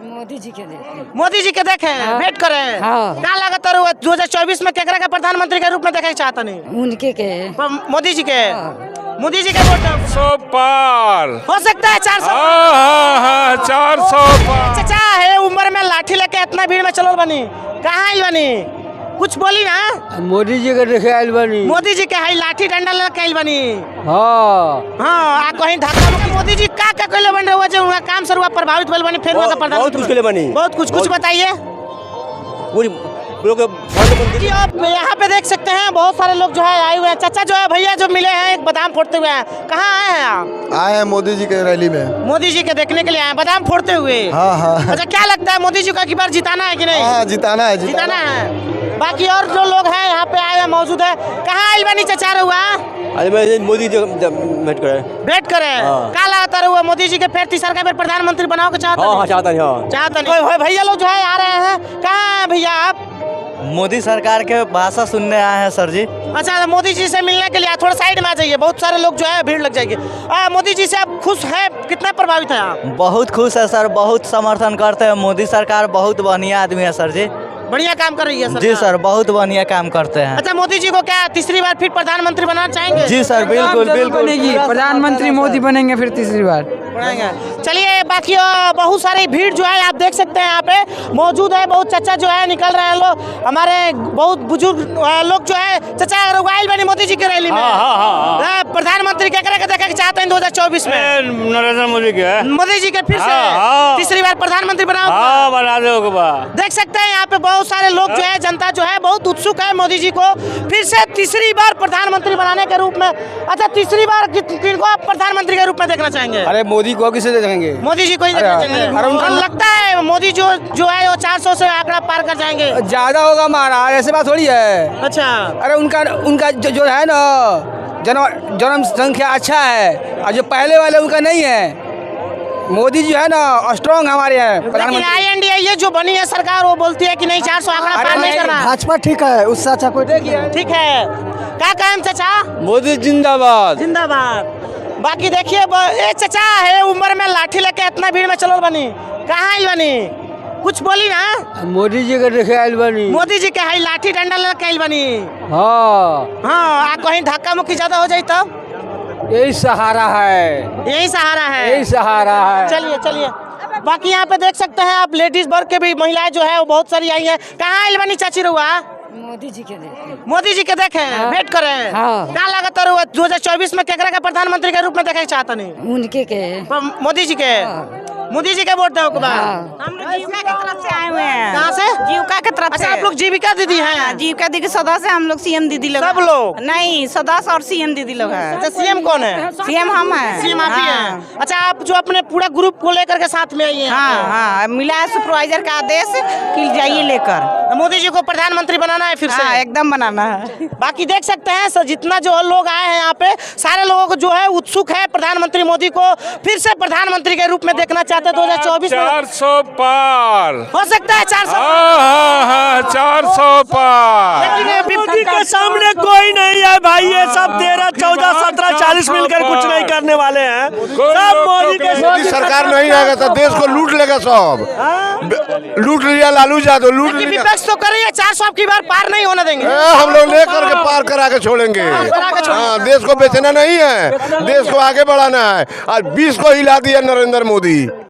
मोदी जी के देखे। मोदी जी के देखे भेंट करे। हाँ। क्या लागत है 2024 में केकरा के प्रधानमंत्री के रूप में देखे चाहता नहीं? उनके के मोदी जी के। मोदी जी के वोट 400 पार हो सकता है 400। हाँ 400 पार। चाचा है उम्र में लाठी लेके इतना भीड़ में चलो बनी कहाँ आई बनी कुछ बोली ना। मोदी जी के देखे आयल बनी। मोदी जी के है लाठी डंडा लेके आई बनी। हाँ हाँ आ कहीं धक्का मुक्की मोदी जी का कहले बन रहे जो उनका काम से हुआ प्रभावित भेल बनी फिर वहाँ बहुत कुछ के लिए बनी। बहुत कुछ बताइए। पूरी जी आप यहाँ पे देख सकते हैं बहुत सारे लोग जो है आए हुए हैं। चाचा जो है भैया जो मिले हैं एक बादाम फोड़ते हुए हैं। कहाँ आए हैं आप? आए हैं मोदी जी के रैली में। मोदी जी के देखने के लिए आए बादाम फोड़ते हुए। हाँ हाँ अच्छा क्या लगता है मोदी जी को की बार जिताना है कि नहीं? हाँ जिताना है जिताना है। बाकी और जो लोग हैं यहाँ पे आए हैं मौजूद है। कहाँ आई बनी चचा हुआ? अरे मोदी जी भेंट करे। भेंट करे। क्या लगता है मोदी जी के फिर तीसरा का फिर प्रधानमंत्री बनाओ के चाहते? हाँ चाहता नहीं। चाहता नहीं। भैया लोग जो है आ रहे हैं। कहाँ है भैया आप? मोदी सरकार के भाषा सुनने आए हैं सर जी। अच्छा मोदी जी से मिलने के लिए थोड़ा साइड में आ जाइए बहुत सारे लोग जो है भीड़ लग जाएगी। मोदी जी से आप खुश हैं कितना प्रभावित है आप? बहुत खुश है सर बहुत समर्थन करते हैं मोदी सरकार बहुत बढ़िया आदमी है सर जी। बढ़िया काम कर रही है सर। जी सर बहुत बढ़िया काम करते हैं। अच्छा मोदी जी को क्या तीसरी बार फिर प्रधानमंत्री बनाना चाहेंगे? जी सर बिल्कुल बिल्कुल प्रधानमंत्री मोदी बनेंगे फिर तीसरी बार। चलिए बाकी बहुत सारी भीड़ जो है आप देख सकते हैं यहाँ पे मौजूद है। बहुत चचा जो है निकल रहे हैं लोग हमारे बहुत बुजुर्ग लोग जो है चचा रुगाइल बनी मोदी जी की रैली में। प्रधानमंत्री क्या देखा चाहते हैं 2024 में? नरेंद्र मोदी के। मोदी जी के फिर से तीसरी बार प्रधानमंत्री हाँ बना दो। देख सकते हैं यहाँ पे बहुत सारे लोग जो है जनता जो है बहुत उत्सुक है मोदी जी को फिर से तीसरी बार प्रधानमंत्री बनाने के रूप में। अच्छा तीसरी बार किनको आप प्रधानमंत्री के रूप में देखना चाहेंगे? अरे मोदी को किसे देखेंगे? मोदी जी को ही देखना चाहेंगे। लगता है मोदी जो है वो 400 से आंकड़ा पार कर जाएंगे। ज्यादा होगा महाराज ऐसे बात थोड़ी है। अच्छा अरे उनका जो है ना जन्म संख्या अच्छा है और जो पहले वाले उनका नहीं है। मोदी जी है ना स्ट्रॉन्ग हमारे हैं प्रधानमंत्री। INDA ये जो बनी है सरकार वो बोलती है कि नहीं 400 आंकड़ा पार नहीं करना। भाजपा ठीक है उससे अच्छा कोई देखिए। ठीक है क्या काम चाचा? मोदी जिंदाबाद जिंदाबाद। बाकी देखिए ये चचा है उम्र में लाठी लेके इतना भीड़ में चलो बनी कहाँ आई बनी कुछ बोली ना। मोदी जी के देखे आयल बनी। मोदी जी के है लाठी डंडा लेके आई बनी। हाँ कहीं धक्का मुक्की ज्यादा हो जाए तब? यही सहारा है। यही सहारा है। यही सहारा है। चलिए चलिए बाकी यहाँ पे देख सकते हैं आप लेडीज वर्ग के भी महिलाएं जो है वो बहुत सारी आई हैं। कहाँ आई बनी चाची रुआ? मोदी जी के देखे। मोदी जी के देखे भेंट करे। हाँ। क्या लागत है 2024 में केकरा के प्रधानमंत्री के रूप में देखे चाहता नहीं? उनके के मोदी जी के। मोदी जी के वोट दो हम लोग जीविका की तरफ से आए हुए हैं। कहाँ से? जीविका की तरफ से। आप लोग जीविका दीदी हैं? जीविका दीदी सदस्य हम लोग सीएम दीदी लोग। सब लोग नहीं सदस्य और सीएम दीदी लोग हैं। अच्छा सीएम कौन है? सीएम हम हैं। सीएम आप ही हैं। अच्छा आप जो अपने पूरा ग्रुप को लेकर के साथ में आई हैं? हाँ मिला है सुपरवाइजर का आदेश कि जाइए लेकर। मोदी जी को प्रधानमंत्री बनाना है फिर से? एकदम बनाना है। बाकी देख सकते हैं सर जितना जो लोग आए हैं यहाँ पे सारे लोगों को जो है उत्सुक है प्रधानमंत्री मोदी को फिर से प्रधानमंत्री के रूप में देखना चाहते हैं 2024 में। 400 पार हो सकता है 400। हाँ 400 पार। लेकिन मोदी के सामने कोई नहीं है भाई। ये सब 13, 14, 17, 40 मिलकर कुछ नहीं करने वाले हैं। सब मोदी के। मोदी सरकार नहीं आएगा तो देश को लूट लेगा सब। लूट लिया लालू यादव लूट लिया। विपक्ष तो कर रही है 400 की बार पार नहीं होने देंगे। हम लोग लेकर के पार करा के छोड़ेंगे। हाँ देश को बेचना नहीं है देश को आगे बढ़ाना है। आज 20 को हिला दिया नरेंद्र मोदी।